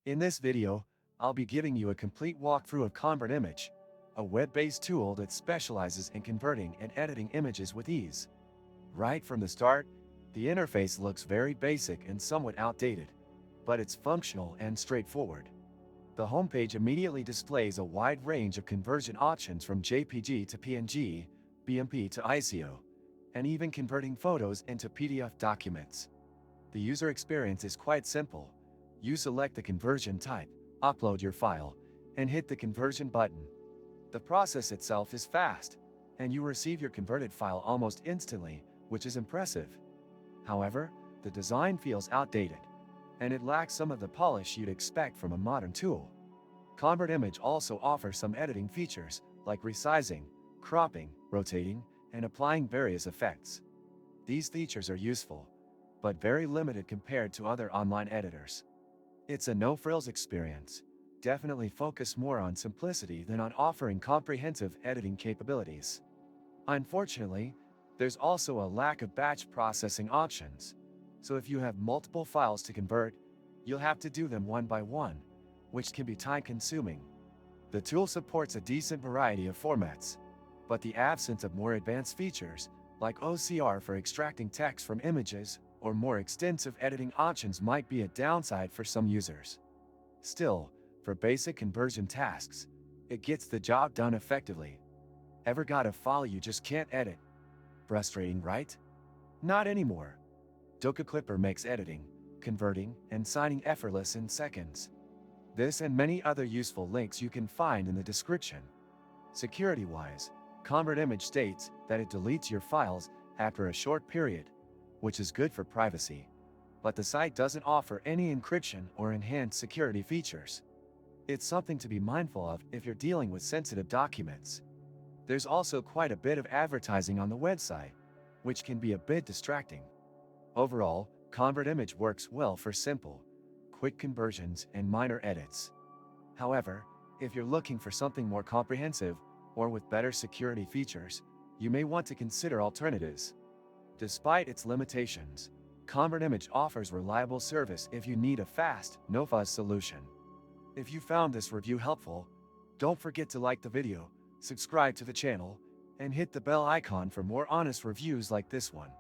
In this video, I'll be giving you a complete walkthrough of ConvertImage, a web-based tool that specializes in converting and editing images with ease. Right from the start, the interface looks very basic and somewhat outdated, but it's functional and straightforward. The homepage immediately displays a wide range of conversion options from JPG to PNG, BMP to ISO, and even converting photos into PDF documents. The user experience is quite simple. You select the conversion type, upload your file, and hit the conversion button. The process itself is fast, and you receive your converted file almost instantly, which is impressive. However, the design feels outdated, and it lacks some of the polish you'd expect from a modern tool. ConvertImage also offers some editing features, like resizing, cropping, rotating, and applying various effects. These features are useful, but very limited compared to other online editors. It's a no-frills experience. Definitely focus more on simplicity than on offering comprehensive editing capabilities. Unfortunately, there's also a lack of batch processing options. So if you have multiple files to convert, you'll have to do them one by one, which can be time-consuming. The tool supports a decent variety of formats, but the absence of more advanced features, like OCR for extracting text from images, or more extensive editing options might be a downside for some users. Still, for basic conversion tasks, it gets the job done effectively. Ever got a file you just can't edit? Frustrating, right? Not anymore. Clipper makes editing, converting, and signing effortless in seconds. This and many other useful links you can find in the description. Security-wise, ConvertImage states that it deletes your files after a short period, which is good for privacy, but the site doesn't offer any encryption or enhanced security features. It's something to be mindful of if you're dealing with sensitive documents. There's also quite a bit of advertising on the website, which can be a bit distracting. Overall, ConvertImage works well for simple, quick conversions and minor edits. However, if you're looking for something more comprehensive or with better security features, you may want to consider alternatives. Despite its limitations, ConvertImage offers reliable service if you need a fast, no-fuss solution. If you found this review helpful, don't forget to like the video, subscribe to the channel, and hit the bell icon for more honest reviews like this one.